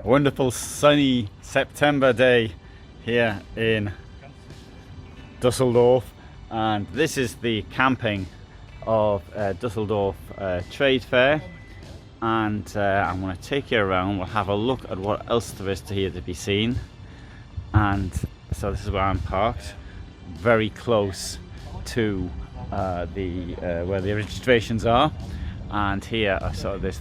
wonderful sunny September day here in Dusseldorf, and this is the camping of Dusseldorf Trade Fair, and I'm going to take you around. We'll have a look at what else there is here to be seen. And so this is where I'm parked, very close to where the registrations are. And here I saw this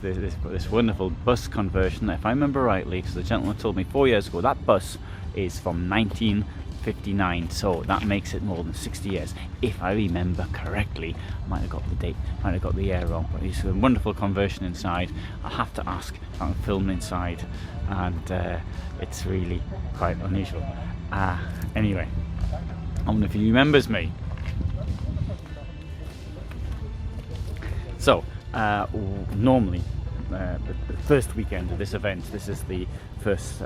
wonderful bus conversion, if I remember rightly, because the gentleman told me 4 years ago that bus is from 1959, so that makes it more than 60 years, if I remember correctly. I might have got the date, might have got the year wrong, but it's a wonderful conversion inside. I'll have to ask if I can film inside, and it's really quite unusual. Anyway, I wonder if he remembers me. So normally the first weekend of this event, this is the first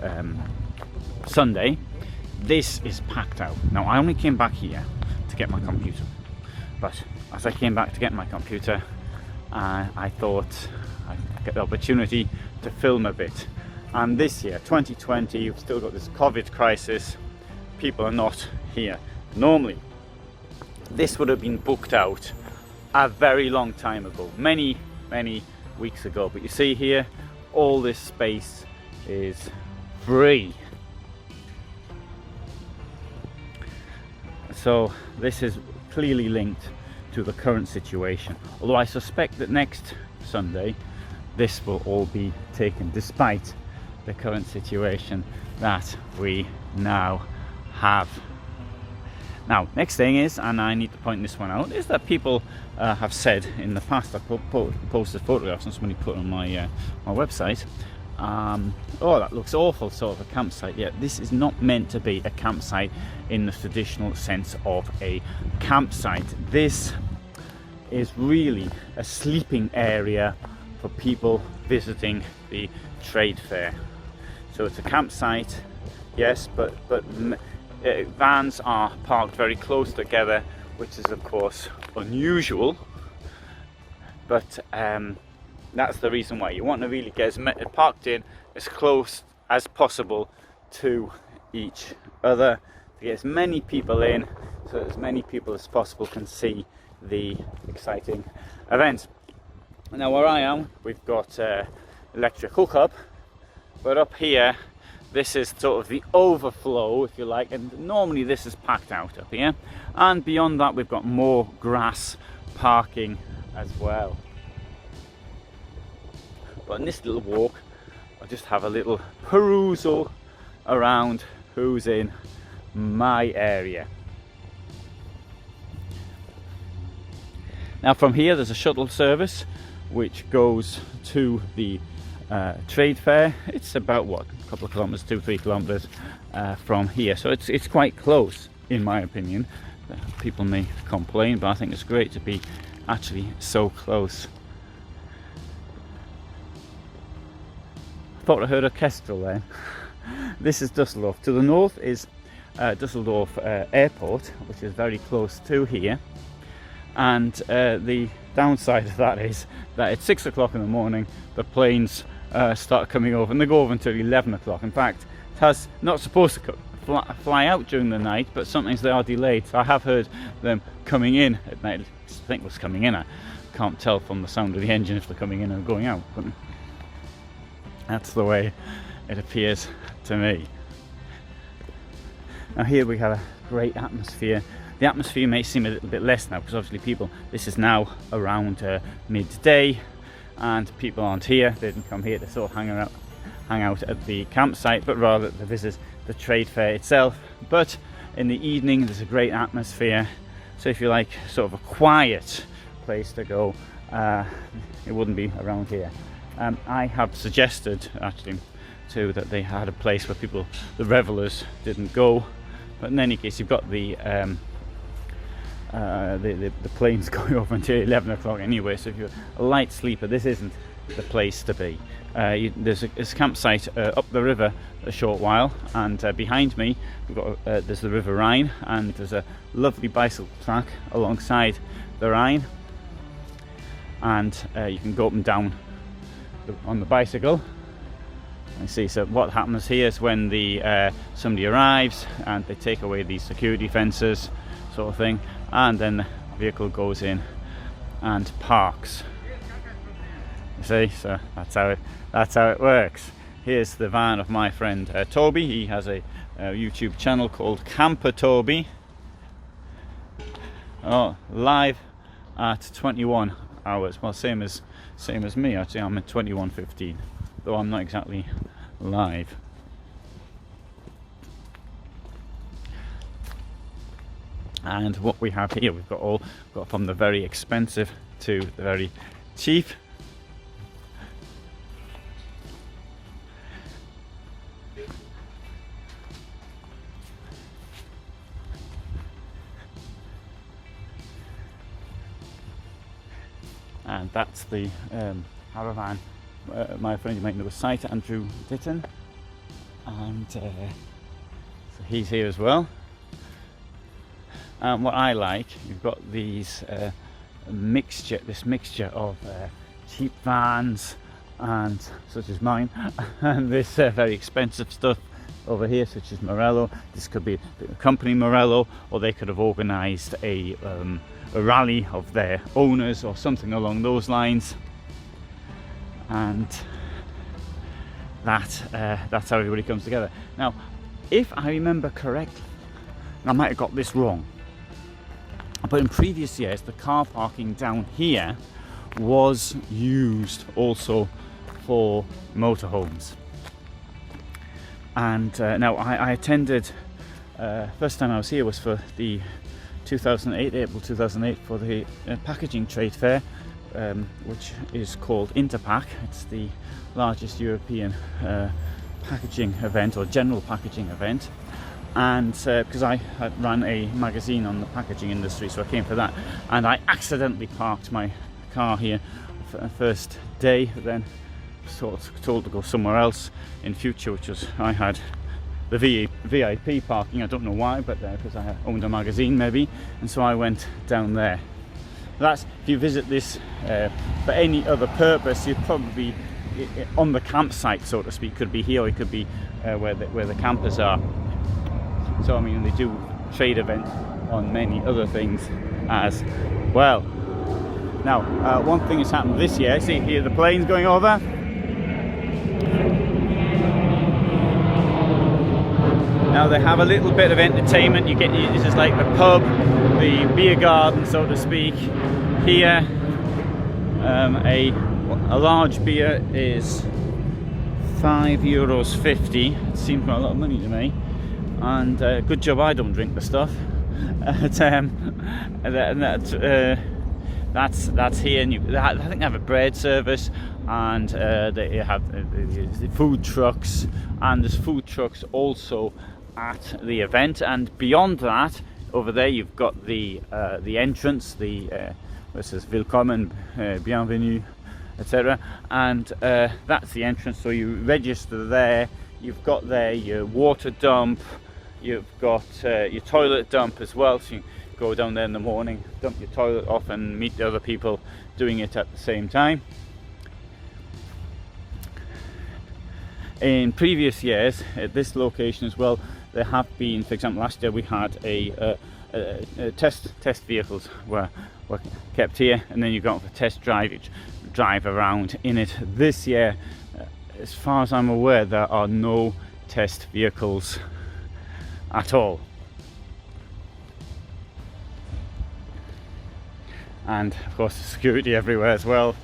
Sunday, this is packed out. Now I only came back here to get my computer, but as I came back to get my computer, I thought I'd get the opportunity to film a bit. And this year, 2020, you've still got this COVID crisis, people are not here. Normally this would have been booked out a very long time ago, many weeks ago, but you see here all this space is free. So this is clearly linked to the current situation, although I suspect that next Sunday this will all be taken, despite the current situation that we now have. Now, next thing is, and I need to point this one out, is that people have said in the past, I've posted photographs and somebody put on my website, oh, that looks awful, sort of a campsite. Yeah, this is not meant to be a campsite in the traditional sense of a campsite. This is really a sleeping area for people visiting the trade fair. So it's a campsite, yes, but vans are parked very close together, which is of course unusual, but that's the reason why you want to really get parked in as close as possible to each other, to get as many people in, so that as many people as possible can see the exciting event. Now where I am, we've got electric hookup, but up here this is sort of the overflow, if you like, and normally this is packed out up here, and beyond that we've got more grass parking as well. But in this little walk I'll just have a little perusal around who's in my area. Now from here there's a shuttle service which goes to the trade fair. It's about what, a couple of kilometers, 2-3 kilometers from here, so it's quite close in my opinion. People may complain, but I think it's great to be actually so close. I thought I heard a kestrel there. This is Dusseldorf. To the north is Dusseldorf airport, which is very close to here, and the downside of that is that at 6 o'clock in the morning the planes start coming over, and they go over until 11 o'clock. In fact, it has not supposed to fly out during the night, but sometimes they are delayed, so I have heard them coming in at night. I think it was coming in. I can't tell from the sound of the engine if they're coming in or going out, but that's the way it appears to me. Now here we have a great atmosphere. The atmosphere may seem a little bit less now, because obviously this is now around midday, and people aren't here. They didn't come here to sort of hang out at the campsite, but rather to visit the trade fair itself. But in the evening there's a great atmosphere, so if you like sort of a quiet place to go, it wouldn't be around here. I have suggested actually too that they had a place where the revelers didn't go, but in any case you've got the planes going over until 11 o'clock anyway, so if you're a light sleeper this isn't the place to be. There's a campsite up the river a short while, and behind me we've got there's the River Rhine, and there's a lovely bicycle track alongside the Rhine, and you can go up and down on the bicycle. I see. So what happens here is when the somebody arrives and they take away these security fences, sort of thing, and then the vehicle goes in and parks. You see, so that's how it works. Here's the van of my friend Toby. He has a YouTube channel called Camper Toby. Oh, live at 21 hours. Well, same as me actually. I'm at 21:15, though I'm not exactly live. And what we have here, we've got from the very expensive to the very cheap. And that's the caravan. My friend you might know was Site Andrew Ditton, and so he's here as well. And what I like, you've got these this mixture of cheap vans, and such as mine, and this very expensive stuff over here, such as Morello. This could be a company Morello, or they could have organised a rally of their owners or something along those lines, and that's how everybody comes together. Now, if I remember correctly, and I might have got this wrong, but in previous years the car parking down here was used also for motorhomes. And now I attended, first time I was here was for the April 2008, for the packaging trade fair, which is called Interpack. It's the largest European packaging event, or general packaging event. And because I ran a magazine on the packaging industry, so I came for that, and I accidentally parked my car here for the first day, then sort of told to go somewhere else in future, which was, I had the VIP parking. I don't know why, but because I owned a magazine maybe, and so I went down there. That's, if you visit this for any other purpose, you'd probably be on the campsite, so to speak. Could be here, or it could be where the campers are. So I mean, they do trade events on many other things as well. Now, one thing has happened this year. See here, the planes going over. Now they have a little bit of entertainment. You get, this is like the pub, the beer garden, so to speak. Here, a large beer is €5.50. It seems like a lot of money to me. And good job I don't drink the stuff. That's here. And I think they have a bread service, and they have the food trucks, and there's food trucks also at the event. And beyond that, over there you've got the entrance, this is Willkommen, Bienvenue, etc. And that's the entrance. So you register there. You've got there your water dump. You've got your toilet dump as well, so you go down there in the morning, dump your toilet off, and meet the other people doing it at the same time. In previous years, at this location as well, there have been, for example, last year we had a test vehicles were kept here, and then you go for test drive around in it. This year, as far as I'm aware, there are no test vehicles at all. And of course security everywhere as well.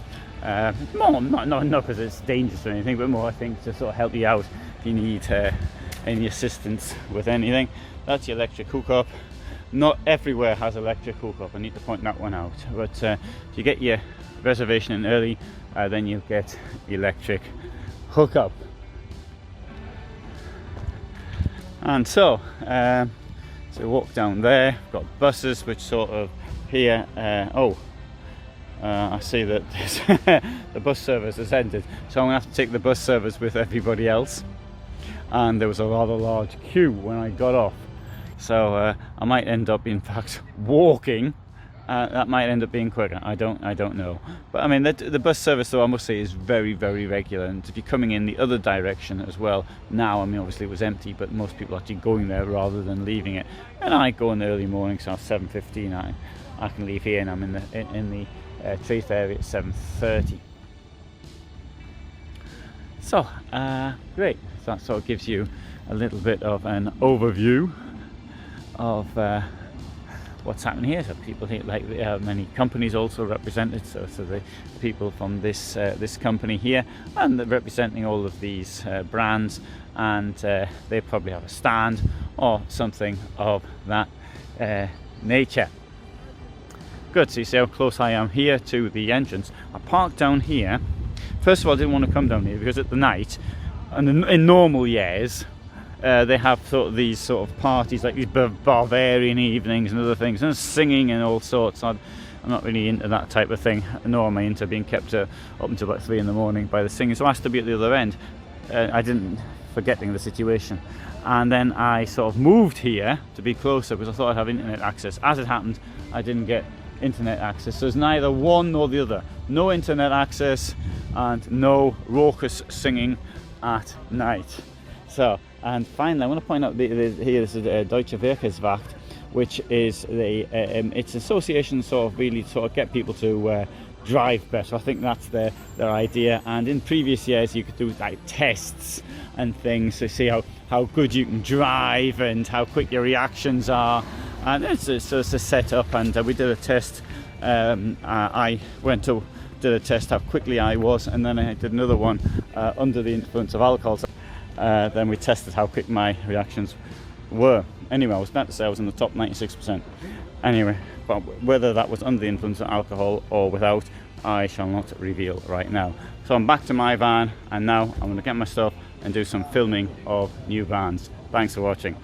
More not because it's dangerous or anything, but more I think to sort of help you out if you need any assistance with anything. That's your electric hookup. Not everywhere has electric hookup, I need to point that one out, but if you get your reservation in early, then you'll get electric hookup. And so walk down there. We've got buses which sort of here. I see that the bus service has ended, so I'm gonna have to take the bus service with everybody else. And there was a rather large queue when I got off, so I might end up in fact walking that might end up being quicker. I don't know. But I mean, the bus service, though, I must say, is very, very regular. And if you're coming in the other direction as well, now, I mean, obviously it was empty, but most people are actually going there rather than leaving it. And I go in the early morning, so 7:15 I can leave here, and I'm in the Heath area at 7:30. So great. So that sort of gives you a little bit of an overview of what's happening here. So people here, like many companies also represented. So the people from this company here, and they're representing all of these brands, and they probably have a stand or something of that nature. Good. So you see how close I am here to the entrance. I parked down here. First of all, I didn't want to come down here because at the night, and in normal years, they have these sort of parties, like these Bavarian evenings and other things, and singing and all sorts. I'm not really into that type of thing, nor am I into being kept up until about 3 in the morning by the singing. So I asked to be at the other end. I didn't, forgetting the situation. And then I sort of moved here to be closer because I thought I'd have internet access. As it happened, I didn't get internet access. So there's neither one nor the other. No internet access and no raucous singing at night. So, and finally, I want to point out here this is Deutsche Verkehrswacht, which is it's an association sort of get people to drive better. I think that's their idea. And in previous years, you could do like tests and things to see how good you can drive and how quick your reactions are. And it's a setup, and we did a test. I did a test how quickly I was, and then I did another one under the influence of alcohol. Then we tested how quick my reactions were. Anyway, I was about to say I was in the top 96%. Anyway, but whether that was under the influence of alcohol or without, I shall not reveal right now. So I'm back to my van, and now I'm going to get my stuff and do some filming of new vans. Thanks for watching.